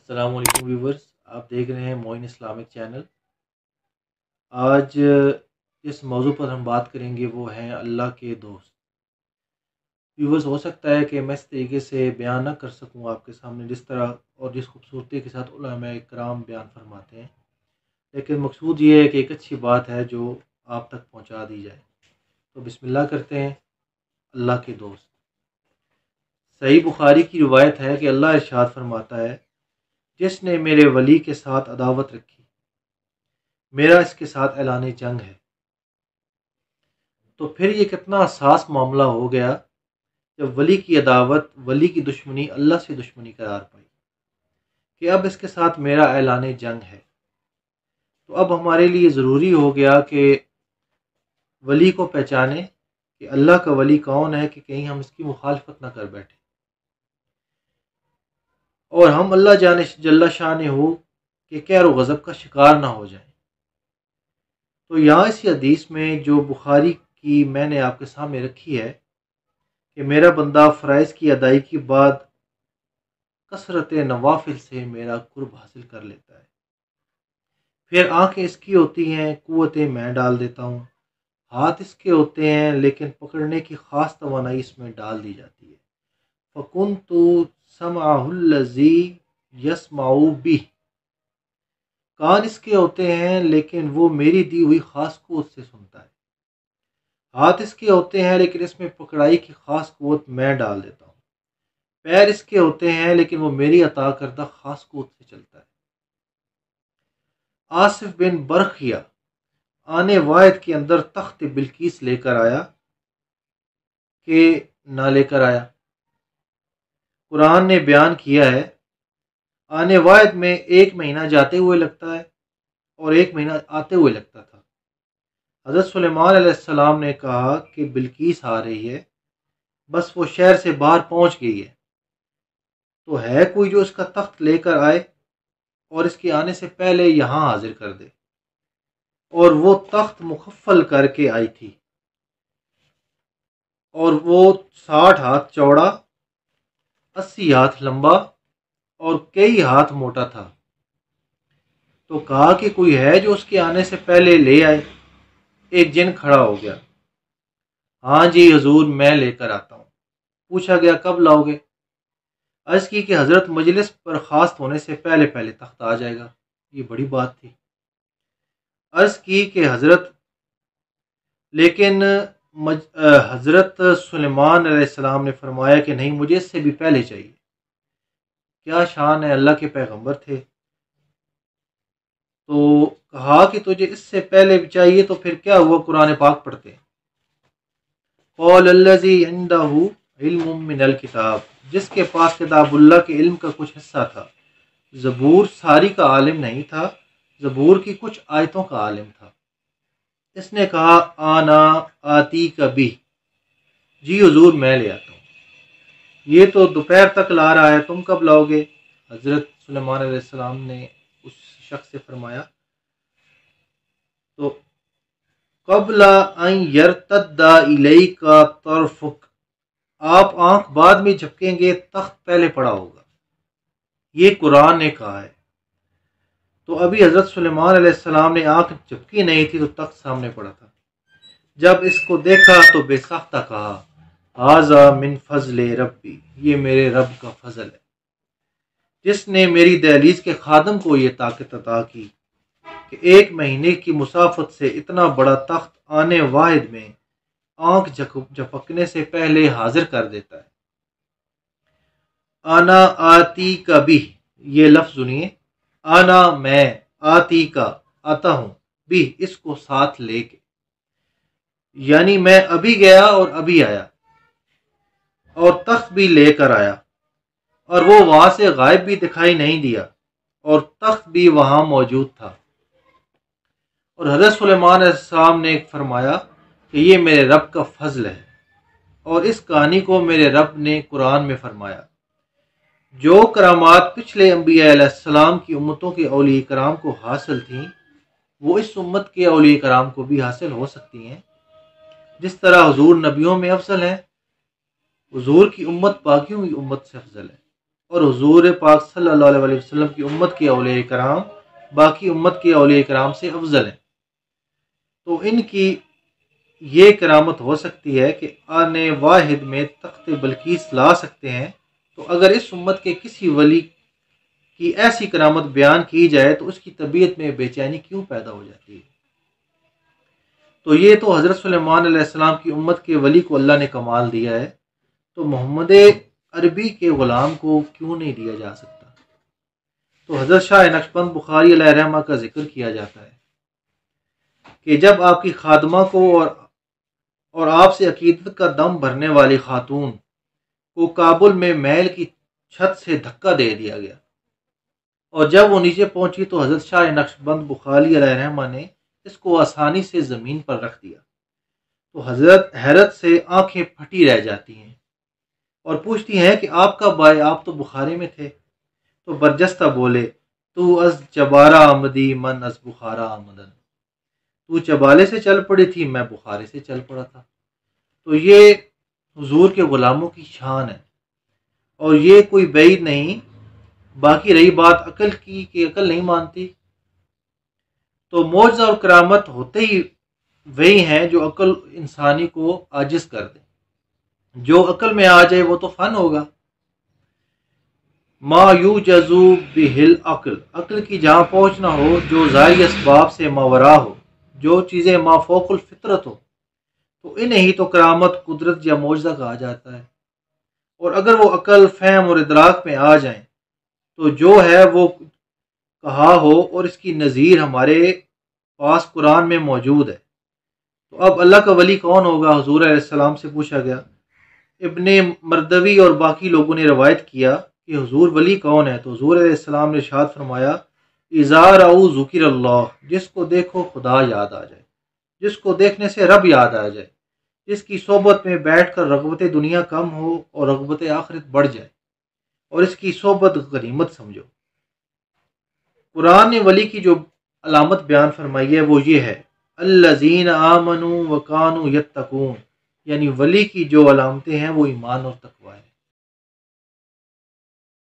السلام علیکم ویورز، آپ دیکھ رہے ہیں معین اسلامک چینل۔ آج جس موضوع پر ہم بات کریں گے وہ ہیں اللہ کے دوست۔ ویورز، ہو سکتا ہے کہ میں اس طریقے سے بیان نہ کر سکوں آپ کے سامنے جس طرح اور جس خوبصورتی کے ساتھ علماء کرام بیان فرماتے ہیں، لیکن مقصود یہ ہے کہ ایک اچھی بات ہے جو آپ تک پہنچا دی جائے۔ تو بسم اللہ کرتے ہیں۔ اللہ کے دوست، صحیح بخاری کی روایت ہے کہ اللہ ارشاد فرماتا ہے، جس نے میرے ولی کے ساتھ عداوت رکھی، میرا اس کے ساتھ اعلان جنگ ہے۔ تو پھر یہ کتنا حساس معاملہ ہو گیا جب ولی کی عداوت، ولی کی دشمنی اللہ سے دشمنی قرار پائی کہ اب اس کے ساتھ میرا اعلان جنگ ہے۔ تو اب ہمارے لیے ضروری ہو گیا کہ ولی کو پہچانیں کہ اللہ کا ولی کون ہے، کہ کہیں ہم اس کی مخالفت نہ کر بیٹھیں اور ہم اللہ جل شانہ ہو کہ قہر و غضب کا شکار نہ ہو جائیں۔ تو یہاں اس حدیث میں جو بخاری کی میں نے آپ کے سامنے رکھی ہے کہ میرا بندہ فرائض کی ادائیگی کے بعد کثرت نوافل سے میرا قرب حاصل کر لیتا ہے، پھر آنکھیں اس کی ہوتی ہیں، قوتیں میں ڈال دیتا ہوں، ہاتھ اس کے ہوتے ہیں لیکن پکڑنے کی خاص توانائی اس میں ڈال دی جاتی ہے۔ فَكُنْتُ سَمْعَهُ الَّذِي يَسْمَعُ بِهِ، کان اس کے ہوتے ہیں لیکن وہ میری دی ہوئی خاص قوت سے سنتا ہے۔ ہاتھ اس کے ہوتے ہیں لیکن اس میں پکڑائی کی خاص قوت میں ڈال دیتا ہوں۔ پیر اس کے ہوتے ہیں لیکن وہ میری عطا کردہ خاص قوت سے چلتا ہے۔ آصف بن برخیہ آنے واحد کے اندر تخت بلقیس لے کر آیا کہ نہ لے کر آیا۔ قرآن نے بیان کیا ہے، آنے واحد میں ایک مہینہ جاتے ہوئے لگتا ہے اور ایک مہینہ آتے ہوئے لگتا تھا۔ حضرت سلیمان علیہ السلام نے کہا کہ بلقیس آ رہی ہے، بس وہ شہر سے باہر پہنچ گئی ہے، تو ہے کوئی جو اس کا تخت لے کر آئے اور اس کے آنے سے پہلے یہاں حاضر کر دے۔ اور وہ تخت مکفل کر کے آئی تھی اور وہ 60 ہاتھ چوڑا، 80 ہاتھ لمبا اور کئی ہاتھ موٹا تھا۔ تو کہا کہ کوئی ہے جو اس کے آنے سے پہلے لے آئے۔ ایک جن کھڑا ہو گیا، ہاں جی حضور میں لے کر آتا ہوں۔ پوچھا گیا کب لاؤ گے؟ عرض کی کہ حضرت مجلس برخاست ہونے سے پہلے پہلے تخت آ جائے گا۔ یہ بڑی بات تھی۔ عرض کی کہ حضرت، لیکن حضرت سلیمان علیہ السلام نے فرمایا کہ نہیں، مجھے اس سے بھی پہلے چاہیے۔ کیا شان ہے، اللہ کے پیغمبر تھے۔ تو کہا کہ تجھے اس سے پہلے بھی چاہیے، تو پھر کیا ہوا؟ قرآن پاک پڑھتے ہیں، قول الذی عندہ علم من الکتاب، جس کے پاس کتاب اللہ کے علم کا کچھ حصہ تھا۔ زبور ساری کا عالم نہیں تھا، زبور کی کچھ آیتوں کا عالم تھا۔ اس نے کہا آنا آتی کبھی، جی حضور میں لے آتا ہوں۔ یہ تو دوپہر تک لا رہا ہے، تم کب لاؤ گے؟ حضرت سلیمان علیہ السلام نے اس شخص سے فرمایا، تو قبل ان یرتد الیک طرفک، آپ آنکھ بعد میں جھپکیں گے، تخت پہلے پڑا ہوگا۔ یہ قرآن نے کہا ہے۔ تو ابھی حضرت سلیمان علیہ السلام نے آنکھ جھپکی نہیں تھی تو تخت سامنے پڑا تھا۔ جب اس کو دیکھا تو بے ساختہ کہا ھذا من فضل ربی، یہ میرے رب کا فضل ہے، جس نے میری دہلیز کے خادم کو یہ طاقت عطا کی کہ ایک مہینے کی مسافت سے اتنا بڑا تخت آنے واحد میں آنکھ جھپکنے سے پہلے حاضر کر دیتا ہے۔ آنا آتی کا بھی، یہ لفظ سنیے، آنا میں، آتی کا آتا ہوں، بھی اس کو ساتھ لے کے، یعنی میں ابھی گیا اور ابھی آیا اور تخت بھی لے کر آیا، اور وہ وہاں سے غائب بھی دکھائی نہیں دیا اور تخت بھی وہاں موجود تھا۔ اور حضرت سلیمان علیہ السلام نے فرمایا کہ یہ میرے رب کا فضل ہے، اور اس کہانی کو میرے رب نے قرآن میں فرمایا۔ جو کرامات پچھلے انبیاء علیہ السلام کی امتوں کے اولیاء کرام کو حاصل تھیں، وہ اس امت کے اولیاء کرام کو بھی حاصل ہو سکتی ہیں۔ جس طرح حضور نبیوں میں افضل ہیں، حضور کی امت باقیوں کی امت سے افضل ہے۔ اور حضور پاک صلی اللہ علیہ وسلم کی امت کے اولیاء کرام باقی امت کے اولیاء کرام سے افضل ہیں، تو ان کی یہ کرامت ہو سکتی ہے کہ آنے واحد میں تخت بلقیس لا سکتے ہیں، تو اگر اس امت کے کسی ولی کی ایسی کرامت بیان کی جائے تو اس کی طبیعت میں بے چینی کیوں پیدا ہو جاتی ہے؟ تو یہ تو حضرت سلیمان علیہ السلام کی امت کے ولی کو اللہ نے کمال دیا ہے، تو محمد عربی کے غلام کو کیوں نہیں دیا جا سکتا؟ تو حضرت شاہ نقشبند بخاری علیہ رحمہ کا ذکر کیا جاتا ہے کہ جب آپ کی خادمہ کو اور آپ سے عقیدت کا دم بھرنے والی خاتون کو کابل میں محل کی چھت سے دھکا دے دیا گیا، اور جب وہ نیچے پہنچی تو حضرت شاہ نقشبند بخاری علیہ رحمہ نے اس کو آسانی سے زمین پر رکھ دیا، تو حضرت حیرت سے آنکھیں پھٹی رہ جاتی ہیں اور پوچھتی ہیں کہ آپ کب آئے؟ آپ تو بخارے میں تھے۔ تو برجستہ بولے، تو از چبارہ آمدی من از بخارا آمدن، تو چبالے سے چل پڑی تھی، میں بخارے سے چل پڑا تھا۔ تو یہ حضور کے غلاموں کی شان ہے، اور یہ کوئی بعید نہیں۔ باقی رہی بات عقل کی کہ عقل نہیں مانتی، تو معجزہ اور کرامت ہوتے ہی وہی ہیں جو عقل انسانی کو عاجز کر دے۔ جو عقل میں آ جائے وہ تو فن ہوگا۔ ما یوجز بہل عقل، عقل کی جہاں پہنچنا ہو جو ظاہری اسباب سے ماورا ہو، جو چیزیں ما فوق الفطرت ہو، تو انہیں ہی تو کرامت، قدرت یا معجزہ کہا جاتا ہے۔ اور اگر وہ عقل، فہم اور ادراک میں آ جائیں تو جو ہے وہ کہا ہو اور اس کی نظیر ہمارے پاس قرآن میں موجود ہے۔ تو اب اللہ کا ولی کون ہوگا؟ حضور علیہ السلام سے پوچھا گیا۔ ابن مردوی اور باقی لوگوں نے روایت کیا کہ حضور ولی کون ہے؟ تو حضور علیہ السلام نے ارشاد فرمایا، اذا رأوا ذکر اللہ، جس کو دیکھو خدا یاد آ جائے، جس کو دیکھنے سے رب یاد آ جائے، جس کی صحبت میں بیٹھ کر رغبت دنیا کم ہو اور رغبت آخرت بڑھ جائے، اور اس کی صحبت غنیمت سمجھو۔ قرآن نے ولی کی جو علامت بیان فرمائی ہے وہ یہ ہے، الذین آمنوا وکانوا یتقون، یعنی ولی کی جو علامتیں ہیں وہ ایمان اور تقوی ہے۔